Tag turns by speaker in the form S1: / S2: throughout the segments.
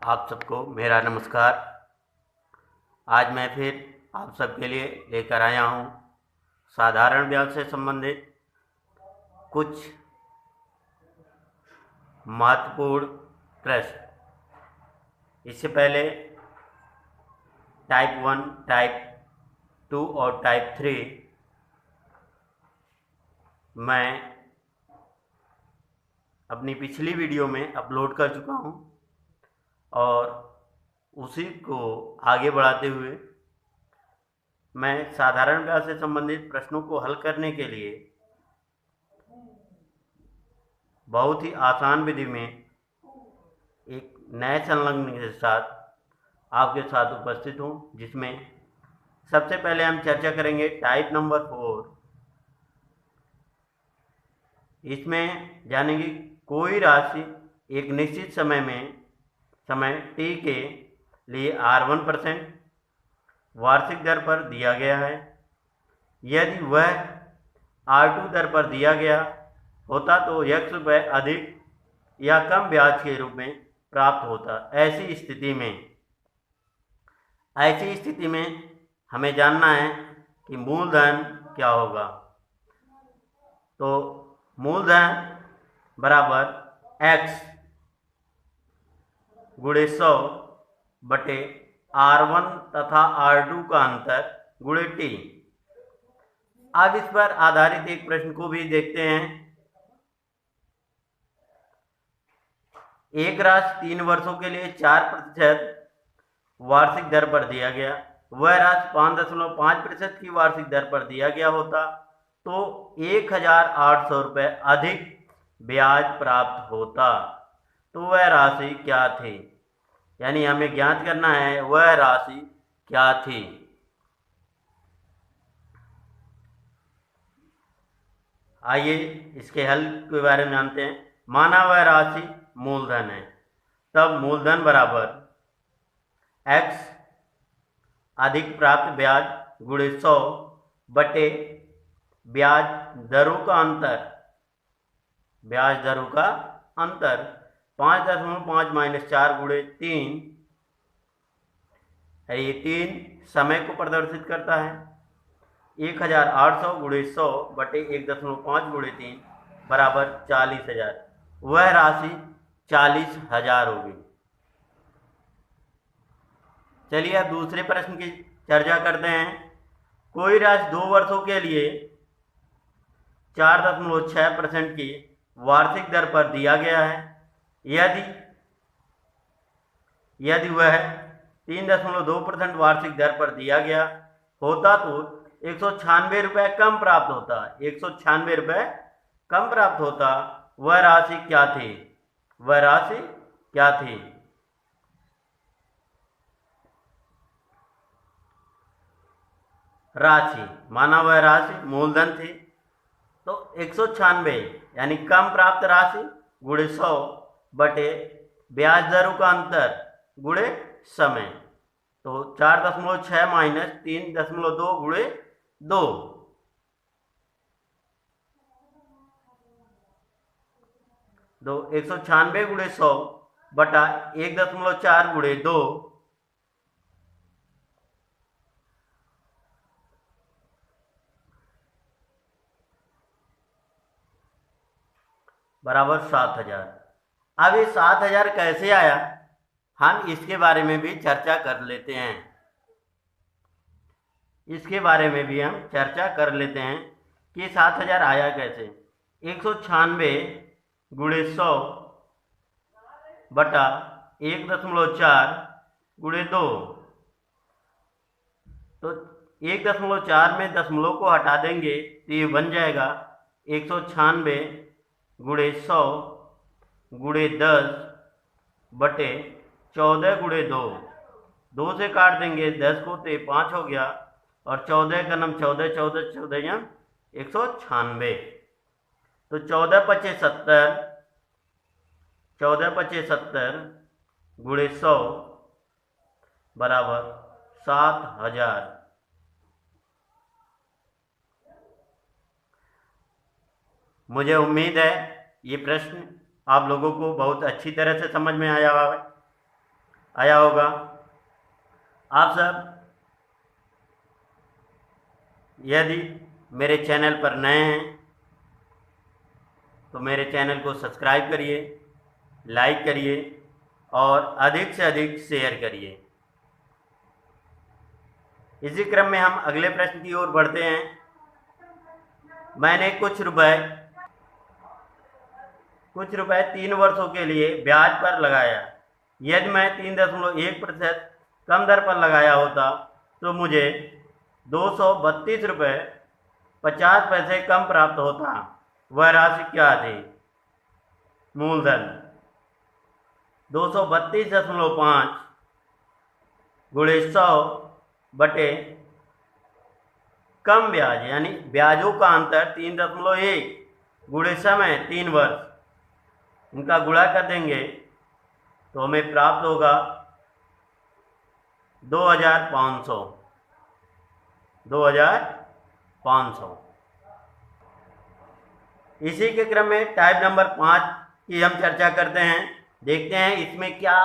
S1: आप सबको मेरा नमस्कार। आज मैं फिर आप सबके लिए लेकर आया हूँ साधारण ब्याज से संबंधित कुछ महत्वपूर्ण प्रश्न। इससे पहले टाइप 1, टाइप 2 और टाइप 3 मैं अपनी पिछली वीडियो में अपलोड कर चुका हूँ और उसी को आगे बढ़ाते हुए मैं साधारण ब्याज से संबंधित प्रश्नों को हल करने के लिए बहुत ही आसान विधि में एक नए संलग्न के साथ आपके साथ उपस्थित हूँ, जिसमें सबसे पहले हम चर्चा करेंगे टाइप नंबर 4। इसमें जानेंगे कोई राशि एक निश्चित समय t के लिए R1% वार्षिक दर पर दिया गया है। यदि वह R2 दर पर दिया गया होता तो x रुपये अधिक या कम ब्याज के रूप में प्राप्त होता। ऐसी स्थिति में हमें जानना है कि मूलधन क्या होगा। तो मूलधन बराबर x गुणे 100 बटे R1 तथा R2 का अंतर गुणे t। अब इस पर आधारित एक प्रश्न को भी देखते हैं। एक राशि 3 वर्षों के लिए 4% वार्षिक दर पर दिया गया, वह राशि 5.5% की वार्षिक दर पर दिया गया होता तो 1,800 रुपये अधिक ब्याज प्राप्त होता। तो वह राशि क्या थी, यानी हमें ज्ञात करना है वह राशि क्या थी। आइए इसके हल के बारे में जानते हैं। माना वह राशि मूलधन है, तब मूलधन बराबर x अधिक प्राप्त ब्याज गुणे 100 बटे ब्याज दरों का अंतर 5.5 माइनस 4 गुणे 3। ये 3 समय को प्रदर्शित करता है। 1,800 गुणे 100 बटे 1.5 गुणे 3 बराबर 40,000। वह राशि 40,000 होगी। चलिए अब दूसरे प्रश्न की चर्चा करते हैं। कोई राशि 2 वर्षों के लिए 4.6% की वार्षिक दर पर दिया गया है। यदि वह 3.2% वार्षिक दर पर दिया गया होता तो 196 रुपये कम प्राप्त होता। 196 रुपये कम प्राप्त होता। वह राशि क्या थी? राशि माना वह राशि मूलधन थी, तो 196 यानी कम प्राप्त राशि गुणे 100 बटे ब्याज दरों का अंतर गुणे समय। तो 4.6 माइनस 3.2 गुणे 2। तो 196 गुणे 100 बटा 1.4 गुणे 2 बराबर 7,000। अब ये 7,000 कैसे आया, हम इसके बारे में भी चर्चा कर लेते हैं। कि 7,000 आया कैसे। 196 गुणे 100 बटा 1.4 गुणे 2। तो 1.4 में दशमलव को हटा देंगे तो ये बन जाएगा 196 गुणे 100 गुणे 10 बटे 14 गुणे 2। 2 से काट देंगे 10 को तो 5 हो गया, और 14 का नाम 14 14 14 या 196। तो 14 गुणे 100 बराबर 7,000। मुझे उम्मीद है ये प्रश्न आप लोगों को बहुत अच्छी तरह से समझ में आया होगा। आया होगा। आप सब यदि मेरे चैनल पर नए हैं तो मेरे चैनल को सब्सक्राइब करिए, लाइक करिए और अधिक से अधिक शेयर करिए। इसी क्रम में हम अगले प्रश्न की ओर बढ़ते हैं। मैंने कुछ रुपए 3 वर्षों के लिए ब्याज पर लगाया। यदि मैं 3.1% कम दर पर लगाया होता तो मुझे 232 रुपये 50 पैसे कम प्राप्त होता। वह राशि क्या थी? मूलधन 232.5 गुणे 100 बटे कम ब्याज, यानी ब्याजों का अंतर 3.1 गुणे समय 3 वर्ष, इनका गुणा कर देंगे तो हमें प्राप्त होगा 2500। इसी के क्रम में टाइप नंबर 5 की हम चर्चा करते हैं। देखते हैं इसमें क्या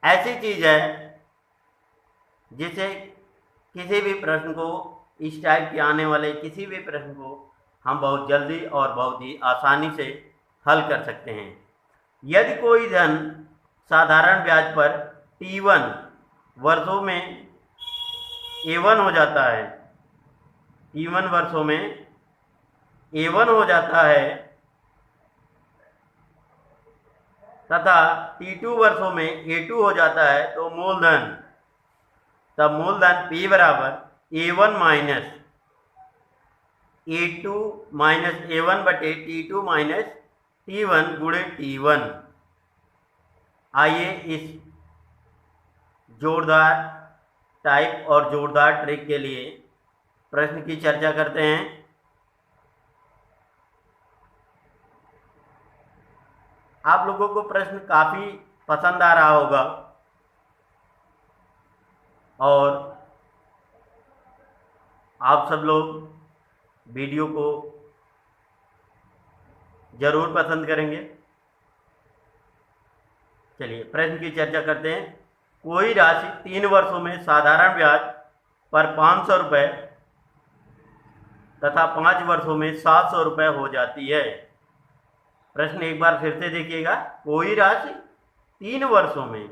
S1: ऐसी चीज है जिसे किसी भी प्रश्न को, इस टाइप के आने वाले किसी भी प्रश्न को हम बहुत जल्दी और बहुत ही आसानी से हल कर सकते हैं। यदि कोई धन साधारण ब्याज पर T1 वर्षों में A1 हो जाता है, T1 वर्षों में A1 हो जाता है तथा T2 वर्षों में A2 हो जाता है, तो मूलधन P बराबर A1 minus A2 minus A1 बटे T2 माइनस T1 गुणे T1। आइए इस जोरदार टाइप और जोरदार ट्रिक के लिए प्रश्न की चर्चा करते हैं। आप लोगों को प्रश्न काफ़ी पसंद आ रहा होगा और आप सब लोग वीडियो को जरूर पसंद करेंगे। चलिए प्रश्न की चर्चा करते हैं। कोई राशि 3 वर्षों में साधारण ब्याज पर 500 रुपये तथा 5 वर्षों में 700 रुपये हो जाती है। प्रश्न एक बार फिर से देखिएगा। कोई राशि 3 वर्षों में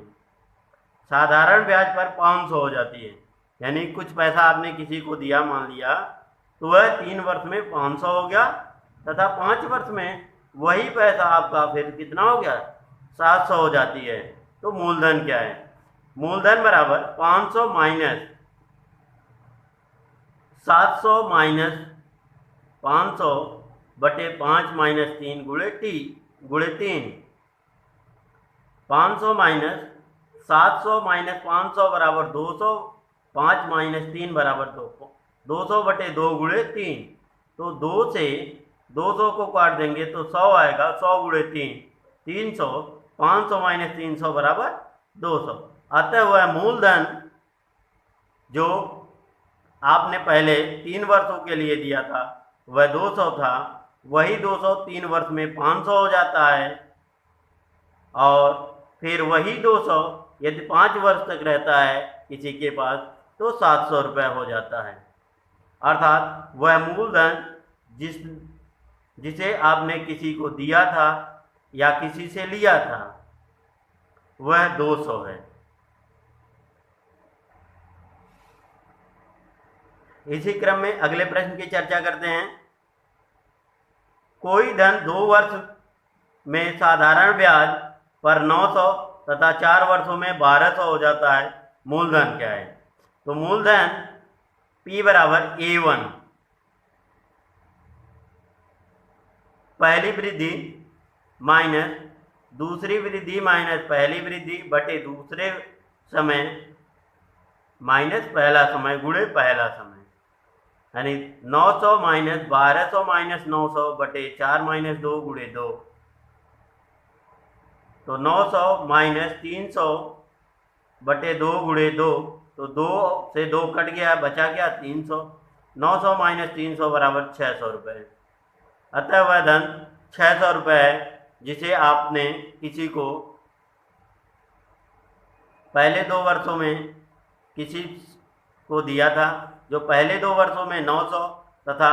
S1: साधारण ब्याज पर 500 हो जाती है, यानी कुछ पैसा आपने किसी को दिया, मान लिया, तो वह 3 वर्ष में 500 हो गया तथा 5 वर्ष में वही पैसा आपका फिर कितना हो गया? 700 हो जाती है। तो मूलधन क्या है? मूलधन बराबर 500 माइनस 700 माइनस 500 बटे 5 माइनस 3 गुणे 3। 500 माइनस 700 माइनस 500 बराबर 200, 5 माइनस 3 बराबर 200 बटे 2 गुणे 3। तो 2 से 200 को काट देंगे तो 100 आएगा, 100 गुणे 3 300, 500 माइनस 300 बराबर 200। अतः वह मूलधन जो आपने पहले 3 वर्षों के लिए दिया था वह 200 था, वही 200 3 वर्ष में 500 हो जाता है और फिर वही 200 यदि 5 वर्ष तक रहता है किसी के पास तो 700 रुपये हो जाता है। अर्थात वह मूलधन जिसे आपने किसी को दिया था या किसी से लिया था वह 200 है। इसी क्रम में अगले प्रश्न की चर्चा करते हैं। कोई धन 2 वर्ष में साधारण ब्याज पर 900 तथा 4 वर्षों में 1200 हो जाता है। मूलधन क्या है? तो मूलधन P बराबर A1, पहली वृद्धि माइनस दूसरी वृद्धि माइनस पहली वृद्धि बटे दूसरे समय माइनस पहला समय गुणे पहला समय, यानी 900 माइनस 1200 माइनस 900 बटे 4 माइनस 2 गुणे 2। तो 900 माइनस 300 बटे 2 गुणे 2, तो 2 से 2 कट गया, बचा क्या? 300। 900 माइनस 300 बराबर 600 रुपये। अतः वह धन 600 रुपये है जिसे आपने किसी को पहले 2 वर्षों में किसी को दिया था, जो पहले 2 वर्षों में 900 तथा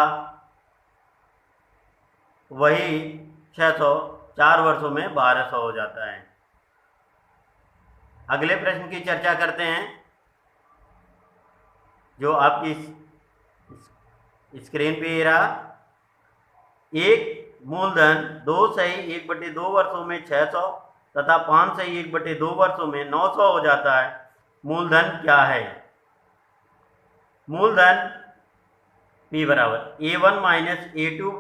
S1: वही 600 4 वर्षों में 1200 हो जाता है। अगले प्रश्न की चर्चा करते हैं, जो आपकी स्क्रीन पे ये रहा। एक मूलधन 2/1/2 वर्षों में 600 तथा 5/1/2 वर्षों में 900 हो जाता है। मूलधन क्या है? मूलधन P बराबर A1 minus A2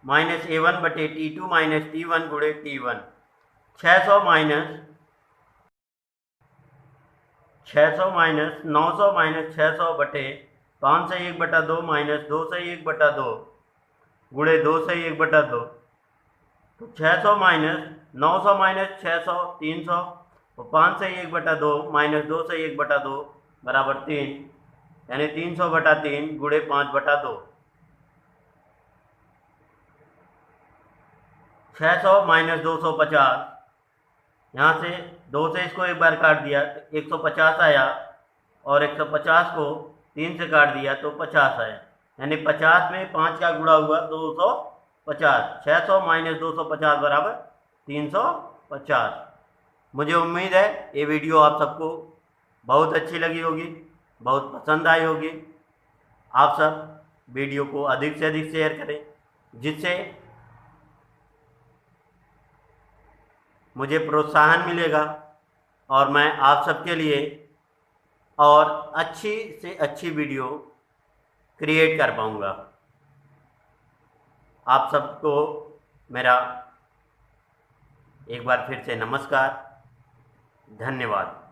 S1: minus A1 बटे T2 माइनस T1 गुणे T1। 600 माइनस 900 माइनस 600 बटे 5/1/2 माइनस 2/1/2 गुणे 2/1/2। तो 600 माइनस 900 माइनस 600 300 और 5/1/2 माइनस 2/1/2 बराबर 3, यानी 300/3 गुणे 5/2। 600 माइनस 250, यहाँ से 2 से इसको एक बार काट दिया तो 150 आया, और 150 को 3 से काट दिया तो 50 आया, यानी 50 में 5 का गुणा हुआ 250। 600 माइनस 250 बराबर 350। मुझे उम्मीद है ये वीडियो आप सबको बहुत अच्छी लगी होगी, बहुत पसंद आई होगी। आप सब वीडियो को अधिक से अधिक शेयर करें, जिससे मुझे प्रोत्साहन मिलेगा और मैं आप सबके लिए और अच्छी से अच्छी वीडियो क्रिएट कर पाऊँगा। आप सबको मेरा एक बार फिर से नमस्कार, धन्यवाद।